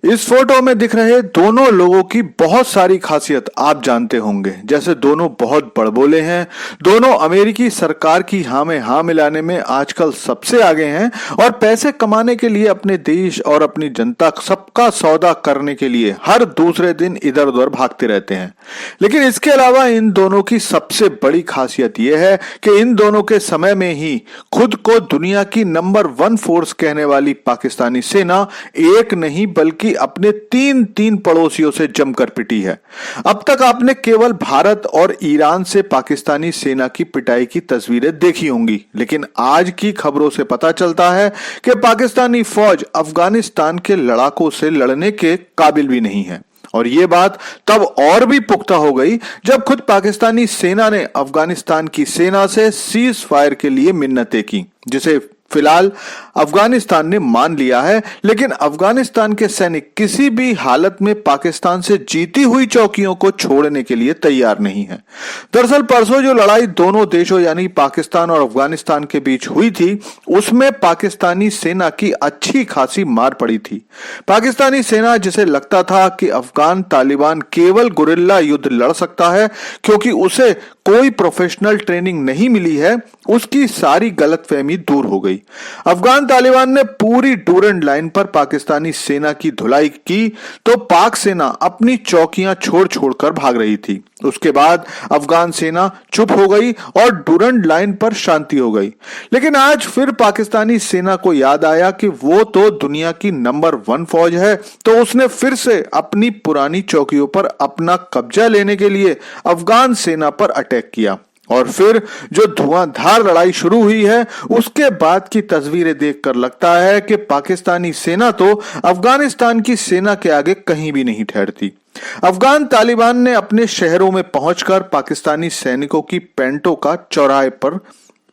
इस फोटो में दिख रहे दोनों लोगों की बहुत सारी खासियत आप जानते होंगे। जैसे दोनों बहुत बड़बोले हैं, दोनों अमेरिकी सरकार की हाँ में हाँ मिलाने में आजकल सबसे आगे हैं और पैसे कमाने के लिए अपने देश और अपनी जनता सबका सौदा करने के लिए हर दूसरे दिन इधर उधर भागते रहते हैं। लेकिन इसके अलावा इन दोनों की सबसे बड़ी खासियत यह है कि इन दोनों के समय में ही खुद को दुनिया की नंबर 1 फोर्स कहने वाली पाकिस्तानी सेना एक नहीं बल्कि अपने तीन पड़ोसियों से जमकर पिटी है। अब तक आपने केवल भारत और ईरान से पाकिस्तानी सेना की पिटाई की तस्वीरें देखी होंगी, लेकिन आज की खबरों से पता चलता है कि पाकिस्तानी फौज अफगानिस्तान के लड़ाकों से लड़ने के काबिल भी नहीं है। और ये बात तब और भी पुख्ता हो गई जब खुद पाकिस्तानी सेना ने अफगानिस्तान की सेना से सीज फायर के लिए मिन्नतें की, जिसे फिलहाल अफगानिस्तान ने मान लिया है। लेकिन अफगानिस्तान के सैनिक किसी भी हालत में पाकिस्तान से जीती हुई चौकियों को छोड़ने के लिए तैयार नहीं है। दरअसल परसों जो लड़ाई दोनों देशों यानी पाकिस्तान और अफगानिस्तान के बीच हुई थी, उसमें पाकिस्तानी सेना की अच्छी खासी मार पड़ी थी। पाकिस्तानी सेना, जिसे लगता था कि अफगान तालिबान केवल गुरिल्ला युद्ध लड़ सकता है क्योंकि उसे कोई प्रोफेशनल ट्रेनिंग नहीं मिली है, उसकी सारी गलतफहमी दूर हो गई। अफगान तालिबान ने पूरी डूरंड लाइन पर पाकिस्तानी सेना की धुलाई की तो पाक सेना अपनी चौकियां छोड़ छोड़कर भाग रही थी। उसके बाद अफगान सेना चुप हो गई और डूरंड लाइन पर शांति हो गई। लेकिन आज फिर पाकिस्तानी सेना को याद आया कि वो तो दुनिया की नंबर 1 फौज है, तो उसने फिर से अपनी पुरानी चौकियों पर अपना कब्जा लेने के लिए अफगान सेना पर अटैक किया। और फिर जो धुआंधार लड़ाई शुरू हुई है, उसके बाद की तस्वीरें देखकर लगता है कि पाकिस्तानी सेना तो अफगानिस्तान की सेना के आगे कहीं भी नहीं ठहरती। अफगान तालिबान ने अपने शहरों में पहुंचकर पाकिस्तानी सैनिकों की पैंटों का चौराहे पर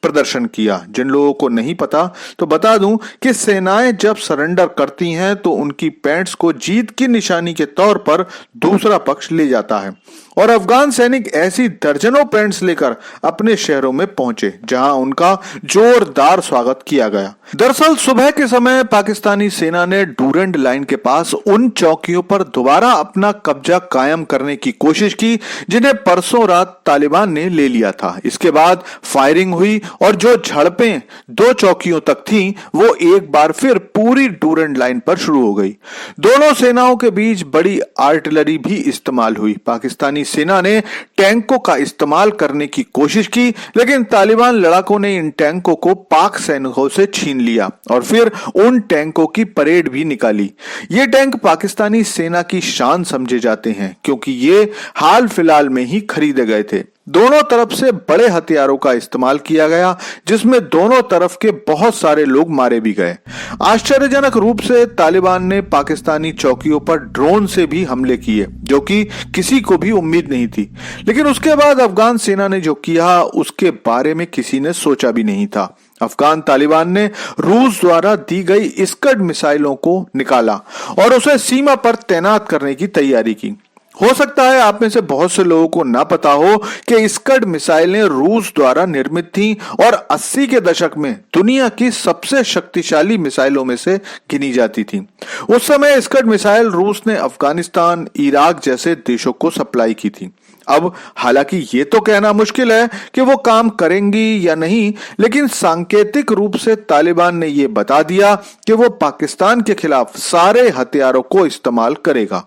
प्रदर्शन किया। जिन लोगों को नहीं पता तो बता दूं कि सेनाएं जब सरेंडर करती हैं तो उनकी पैंट्स को जीत की निशानी के तौर पर दूसरा पक्ष ले जाता है और अफगान सैनिक ऐसी दर्जनों पैंट्स लेकर अपने शहरों में पहुंचे, जहां उनका जोरदार स्वागत किया गया। दरअसल सुबह के समय पाकिस्तानी सेना ने डूरंड लाइन के पास उन चौकियों पर दोबारा अपना कब्जा कायम करने की कोशिश की जिन्हें परसों रात तालिबान ने ले लिया था। इसके बाद फायरिंग हुई और जो झड़पें 2 चौकियों तक थीं, वो एक बार फिर पूरी डूरंड लाइन पर शुरू हो गई। दोनों सेनाओं के बीच बड़ी आर्टिलरी भी इस्तेमाल हुई। पाकिस्तानी सेना ने टैंकों का इस्तेमाल करने की कोशिश की, लेकिन तालिबान लड़ाकों ने इन टैंकों को पाक सैनिकों से छीन लिया और फिर उन टैंकों की परेड भी निकाली। ये टैंक पाकिस्तानी सेना की शान समझे जाते हैं क्योंकि ये हाल फिलहाल में ही खरीदे गए थे। दोनों तरफ से बड़े हथियारों का इस्तेमाल किया गया, जिसमें दोनों तरफ के बहुत सारे लोग मारे भी गए। आश्चर्यजनक रूप से तालिबान ने पाकिस्तानी चौकियों पर ड्रोन से भी हमले किए, जो कि किसी को भी उम्मीद नहीं थी। लेकिन उसके बाद अफगान सेना ने जो किया, उसके बारे में किसी ने सोचा भी नहीं था। अफगान तालिबान ने रूस द्वारा दी गई स्कड मिसाइलों को निकाला और उसे सीमा पर तैनात करने की तैयारी की। हो सकता है आप में से बहुत से लोगों को ना पता हो कि स्कड मिसाइलें रूस द्वारा निर्मित थीं और 80 के दशक में दुनिया की सबसे शक्तिशाली मिसाइलों में से गिनी जाती थीं। उस समय स्कड मिसाइल रूस ने अफगानिस्तान, इराक जैसे देशों को सप्लाई की थी। अब हालांकि ये तो कहना मुश्किल है कि वो काम करेंगी या नहीं, लेकिन सांकेतिक रूप से तालिबान ने ये बता दिया कि वो पाकिस्तान के खिलाफ सारे हथियारों को इस्तेमाल करेगा।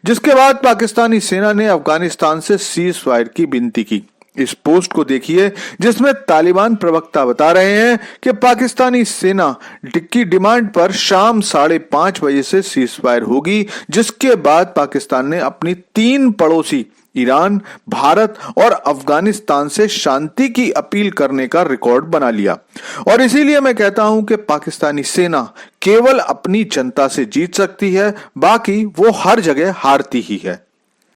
जिसके बाद पाकिस्तानी सेना ने अफगानिस्तान से सीज फायर की विनती की। इस पोस्ट को देखिए, जिसमें तालिबान प्रवक्ता बता रहे हैं कि पाकिस्तानी सेना की डिमांड पर शाम 5:30 बजे से सीज फायर होगी, जिसके बाद पाकिस्तान ने अपनी 3 पड़ोसी ईरान, भारत और अफगानिस्तान से शांति की अपील करने का रिकॉर्ड बना लिया। और इसीलिए मैं कहता हूं कि पाकिस्तानी सेना केवल अपनी जनता से जीत सकती है, बाकी वो हर जगह हारती ही है।